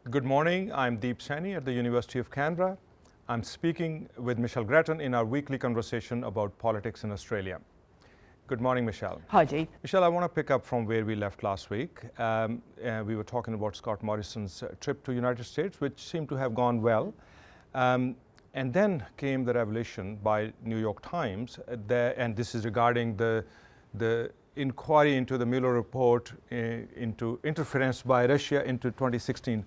Good morning. I'm Saini at the University of Canberra. I'm speaking with Michelle Grattan in our weekly conversation about politics in Australia. Good morning, Michelle. Hi, Deep. Michelle, I want to pick up from where we left last week. We were talking about Scott Morrison's trip to the United States, which seemed to have gone well. And then came the revelation by New York Times, and this is regarding the inquiry into the Mueller report into interference by Russia into 2016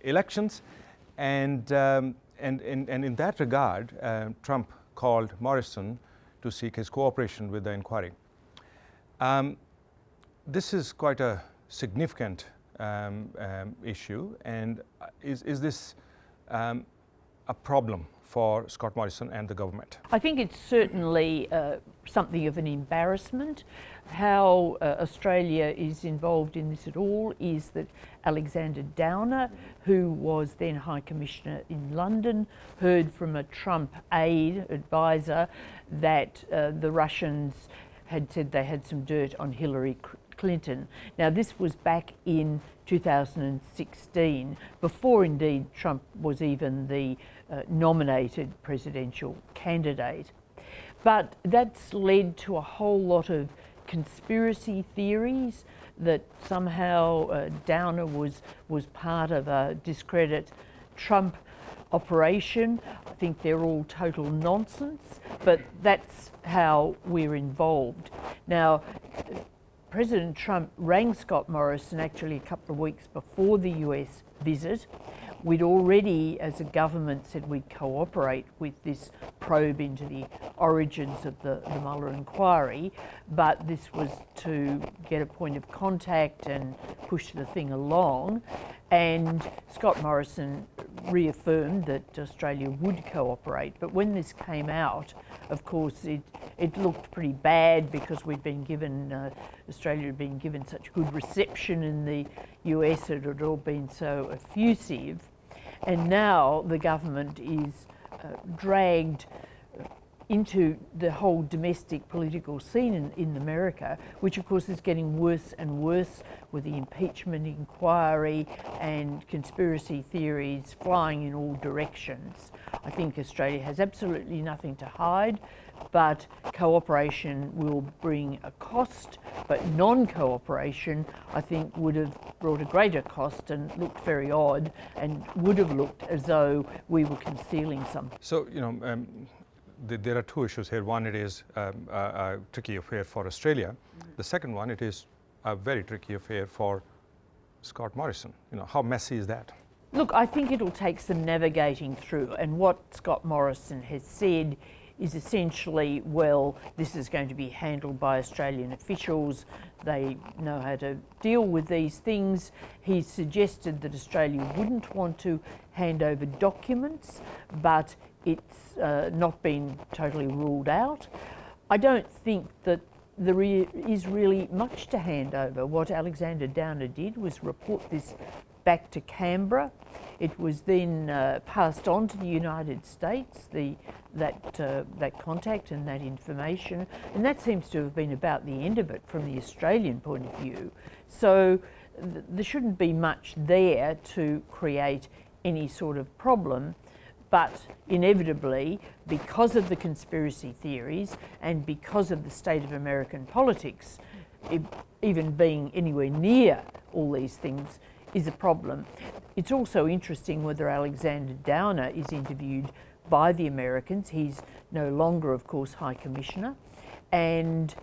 elections. And in that regard, Trump called Morrison to seek his cooperation with the inquiry. This is quite a significant issue, and is this a problem for Scott Morrison and the government? I think it's certainly something of an embarrassment. How Australia is involved in this at all is that Alexander Downer, who was then High Commissioner in London, heard from a Trump aide, advisor, that the Russians had said they had some dirt on Hillary Clinton. Now, this was back in 2016, before indeed Trump was even the nominated presidential candidate. But that's led to a whole lot of conspiracy theories that somehow Downer was part of a discredit Trump operation. I think they're all total nonsense, but that's how we're involved. Now, President Trump rang Scott Morrison actually a couple of weeks before the US visit. We'd already, as a government, said we'd cooperate with this probe into the origins of the Mueller inquiry, but this was to get a point of contact and push the thing along. And Scott Morrison reaffirmed that Australia would cooperate. But when this came out, of course, it looked pretty bad because we'd been given, Australia had been given such good reception in the US, it had all been so effusive. And now the government is dragged into the whole domestic political scene in America, which of course is getting worse and worse with the impeachment inquiry and conspiracy theories flying in all directions. I think Australia has absolutely nothing to hide, but cooperation will bring a cost, but non-cooperation I think would have brought a greater cost and looked very odd and would have looked as though we were concealing something. So, there are two issues here. One, it is a tricky affair for Australia. The second one, it is a very tricky affair for Scott Morrison. How messy is that? Look, I think it'll take some navigating through, and what Scott Morrison has said is essentially, well, this is going to be handled by Australian officials. They know how to deal with these things. He's suggested that Australia wouldn't want to hand over documents, but it's not been totally ruled out. I don't think that there is really much to hand over. What Alexander Downer did was report this back to Canberra. It was then passed on to the United States, that contact and that information, and that seems to have been about the end of it from the Australian point of view. So there shouldn't be much there to create any sort of problem. But inevitably, because of the conspiracy theories and because of the state of American politics, even being anywhere near all these things is a problem. It's also interesting whether Alexander Downer is interviewed by the Americans. He's no longer, of course, High Commissioner, and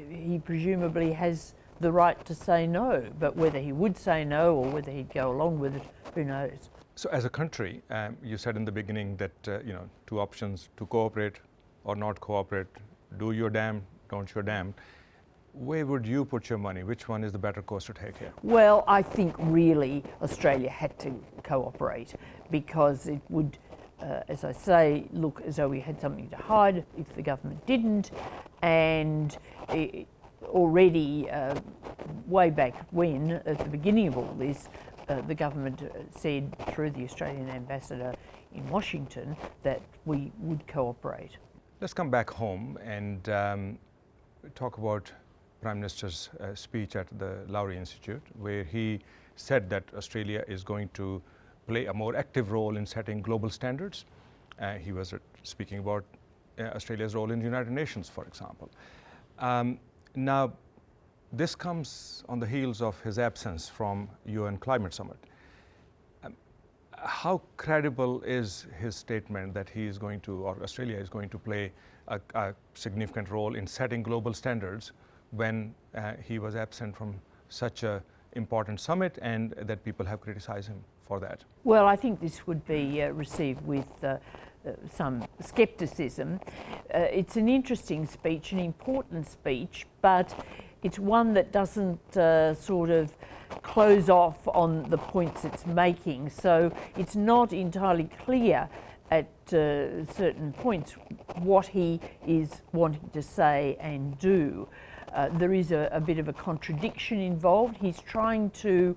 he presumably has the right to say no. But whether he would say no or whether he'd go along with it, who knows? So as a country, you said in the beginning that, two options: to cooperate or not cooperate, do your damn, don't your damn. Where would you put your money? Which one is the better course to take here? Well, I think really Australia had to cooperate because it would, as I say, look as though we had something to hide if the government didn't. And already, way back when, at the beginning of all this, the government said through the Australian ambassador in Washington that we would cooperate. Let's come back home and talk about Prime Minister's speech at the Lowy Institute, where he said that Australia is going to play a more active role in setting global standards. He was speaking about Australia's role in the United Nations, for example. Now, this comes on the heels of his absence from UN Climate Summit. How credible is his statement that he is going to, or Australia is going to play a significant role in setting global standards when he was absent from such an important summit, and that people have criticized him for that? Well, I think this would be received with some scepticism. It's an interesting speech, an important speech, but it's one that doesn't sort of close off on the points it's making. So it's not entirely clear at certain points what he is wanting to say and do. There is a bit of a contradiction involved. He's trying to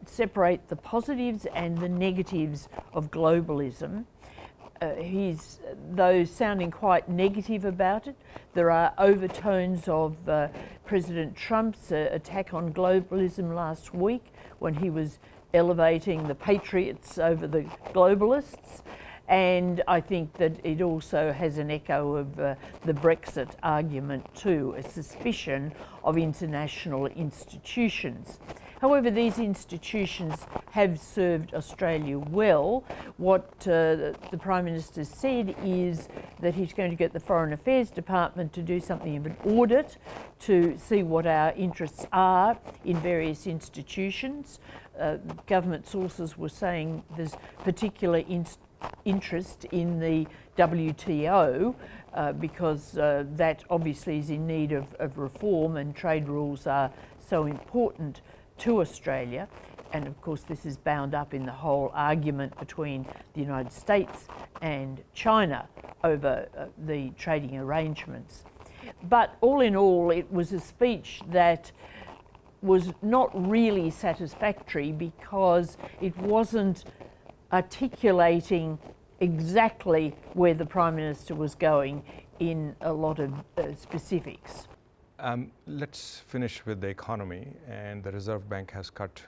separate the positives and the negatives of globalism. He's, though sounding quite negative about it, there are overtones of President Trump's attack on globalism last week when he was elevating the patriots over the globalists. And I think that it also has an echo of the Brexit argument too, a suspicion of international institutions. However, these institutions have served Australia well. What the Prime Minister said is that he's going to get the Foreign Affairs Department to do something of an audit to see what our interests are in various institutions. Government sources were saying there's particular interest in the WTO because that obviously is in need of reform, and trade rules are so important to Australia. And of course this is bound up in the whole argument between the United States and China over the trading arrangements. But all in all, it was a speech that was not really satisfactory because it wasn't articulating exactly where the Prime Minister was going in a lot of specifics. Let's finish with the economy, and the Reserve Bank has cut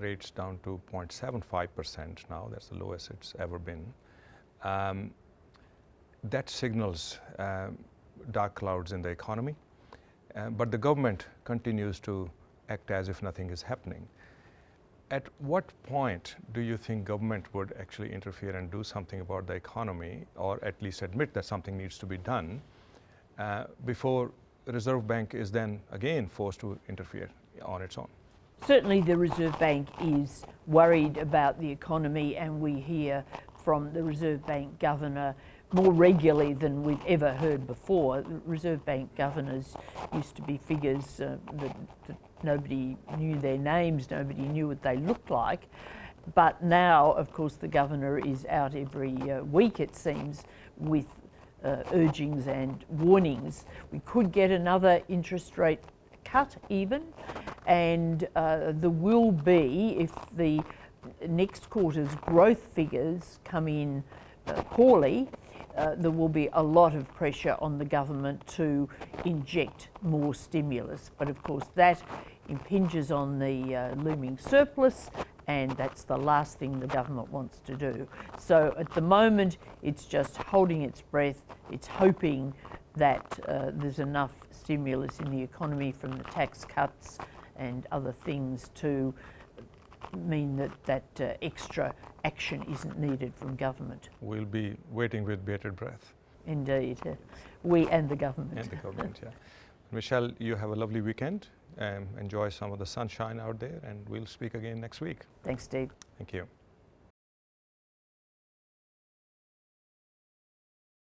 rates down to 0.75% now. That's the lowest it's ever been. That signals dark clouds in the economy, but the government continues to act as if nothing is happening. At what point do you think government would actually interfere and do something about the economy, or at least admit that something needs to be done before the Reserve Bank is then again forced to interfere on its own? Certainly the Reserve Bank is worried about the economy, and we hear from the Reserve Bank Governor more regularly than we've ever heard before. The Reserve Bank governors used to be figures that nobody knew their names, nobody knew what they looked like. But now, of course, the governor is out every week, it seems, with urgings and warnings. We could get another interest rate cut even, and there will be, if the next quarter's growth figures come in poorly, there will be a lot of pressure on the government to inject more stimulus. But of course that impinges on the looming surplus, and that's the last thing the government wants to do. So at the moment it's just holding its breath. It's hoping that there's enough stimulus in the economy from the tax cuts and other things to mean that extra action isn't needed from government. We'll be waiting with bated breath. Indeed, we and the government. And the government, yeah. Michelle, you have a lovely weekend. Enjoy some of the sunshine out there, and we'll speak again next week. Thanks, Steve. Thank you.